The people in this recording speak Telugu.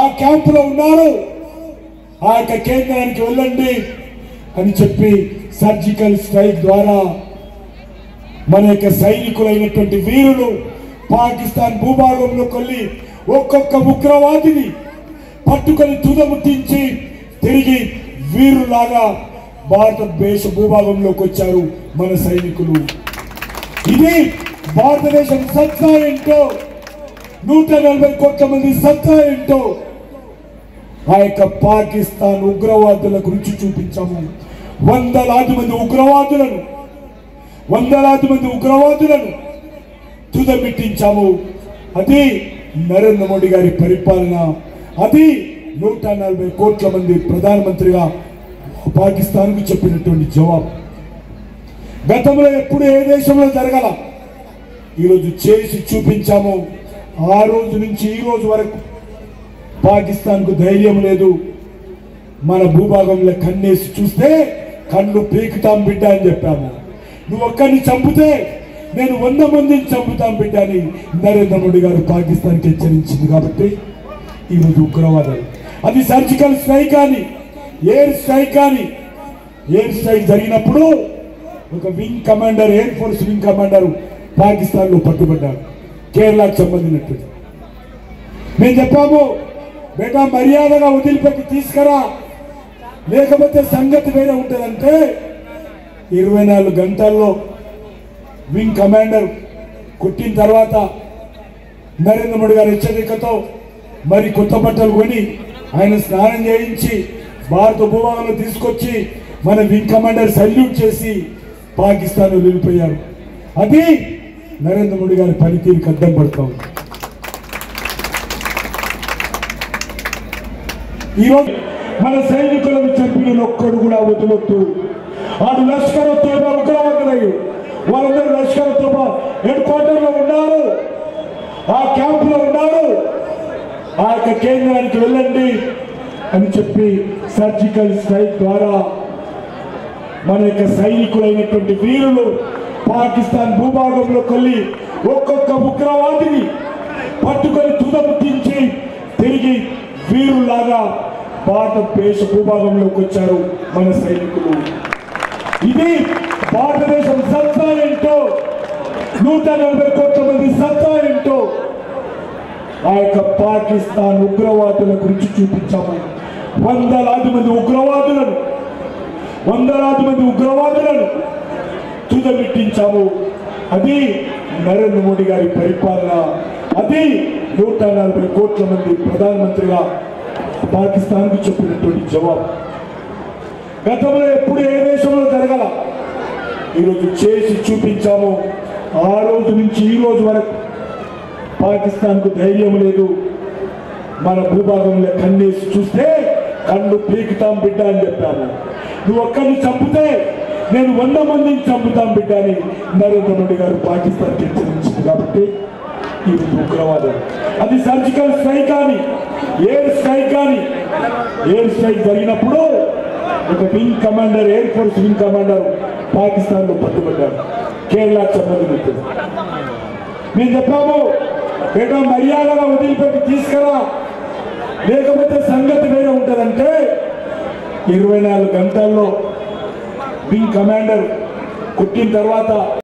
ఆ క్యాంపులో ఉన్నారు, ఆ యొక్క కేంద్రానికి వెళ్ళండి అని చెప్పి సర్జికల్ స్ట్రైక్ ద్వారా మన యొక్క సైనికులైనటువంటి వీరులు పాకిస్తాన్ భూభాగంలోకి వెళ్ళి ఒక్కొక్క ఉగ్రవాదిని పట్టుకొని తుదముట్టించి తిరిగి వీరులాగా భారతదేశ భూభాగంలోకి వచ్చారు మన సైనికులు. ఇది భారతదేశం సత్తా ఏంటో, 140 కోట్ల మంది సత్తా ఏంటో ఆ యొక్క పాకిస్తాన్ ఉగ్రవాదుల గురించి చూపించాము. వందలాది మంది ఉగ్రవాదులను తుదమిట్టించాము. అది నరేంద్ర మోడీ గారి పరిపాలన. అది 140 కోట్ల మంది ప్రధానమంత్రిగా పాకిస్తాన్కు చెప్పినటువంటి జవాబు. గతంలో ఎప్పుడు ఏ దేశంలో జరగల, ఈరోజు చేసి చూపించాము. ఆ రోజు నుంచి ఈ రోజు వరకు పాకిస్తాన్కు ధైర్యం లేదు. మన భూభాగంలో కన్నేసి చూస్తే కళ్ళు పీకుతాం బిడ్డ అని చెప్పాము. నువ్వు ఒక్కరిని చంపితే నేను 100 మందిని చంపుతాం బిడ్డ అని నరేంద్ర మోడీ గారు పాకిస్తాన్కి హెచ్చరించింది. కాబట్టి ఈరోజు ఉగ్రవాదాలు, అది సర్జికల్ స్ట్రైక్ కానీ ఎయిర్ స్ట్రైక్ కానీ, ఎయిర్ స్ట్రైక్ జరిగినప్పుడు ఒక wing commander, air force wing commander పాకిస్తాన్లో పట్టుబడ్డారు, కేరళకు సంబంధించినట్టు. మేము చెప్పాము, బేటా మర్యాదగా వదిలిపెట్టి తీసుకురా, లేకపోతే సంగతి వేరే ఉంటుందంటే 24 గంటల్లో వింగ్ కమాండర్ కొట్టిన తర్వాత నరేంద్ర మోడీ గారి హెచ్చరికతో మరి కొత్త బట్టలు కొని ఆయన స్నానం చేయించి భారత భూభాగంలో తీసుకొచ్చి మన వింగ్ కమాండర్ సల్యూట్ చేసి పాకిస్తాన్ వెళ్ళిపోయారు. అది నరేంద్ర మోడీ గారి పనితీరుకి అడ్డం పడతాం. ఈరోజు మన సైనికులను చంపిన ఒక్కడు కూడా వదలొద్దు. ఆడు లష్కర్ తోబా ఉగ్రవాదులయ్యి వాళ్ళందరూ లష్కర్ తోబా హెడ్ క్వార్టర్లో ఉన్నారు, ఆ క్యాంపులో ఉన్నారు. ఆ యొక్క కేంద్రానికి వెళ్ళండి అని చెప్పి సర్జికల్ స్ట్రైక్ ద్వారా మన యొక్క సైనికులైనటువంటి వీరులు పాకిస్తాన్ భూభాగంలోకి వెళ్ళి ఒక్కొక్క ఉగ్రవాదిని పట్టుకొని తుదముట్టించి తిరిగి వీరులాగా భారతదేశ భూభాగంలోకి వచ్చారు మన సైనికులు. ఇది భారతదేశం సత్తా ఏంటో, 140 కోట్ల మంది సత్తా ఏంటో ఆ యొక్క పాకిస్తాన్ ఉగ్రవాదుల గురించి చూపించాము. వందలాది మంది ఉగ్రవాదులను తుదమిట్టించాము. అది నరేంద్ర మోడీ గారి పరిపాలన. అది 140 కోట్ల మంది ప్రధానమంత్రిగా పాకిస్తాన్కు చెప్పినటువంటి జవాబు. గతంలో ఎప్పుడు ఏ దేశంలో జరగల, ఈరోజు చేసి చూపించాము. ఆ రోజు నుంచి ఈ రోజు వరకు పాకిస్తాన్కు ధైర్యం లేదు. మన భూభాగంలో కన్నేసి చూస్తే కళ్ళు పీకుతాం బిడ్డ అని చెప్పాము. నువ్వు ఒక్కరిని చంపితే నేను 100 మందిని చంపుతాం బిడ్డ అని నరేంద్ర మోడీ గారు పాకిస్తాన్కి హెచ్చరించింది. కాబట్టి ఈ ఉగ్రవాదం, అది సర్జికల్ స్ట్రైక్ కానీ ఎయిర్ స్ట్రైక్ కానీ, ఎయిర్ స్ట్రైక్ జరిగినప్పుడు ఒక wing commander, air force wing commander పాకిస్తాన్లో పట్టుబడ్డారు, కేరళకు సంబంధించి. మేము చెప్పాము, బేటా మర్యాదగా వదిలిపెట్టి తీసుకురా, లేకపోతే సంగతి వేరే ఉంటుందంటే 24 గంటల్లో వింగ్ కమాండర్ కొట్టిన తర్వాత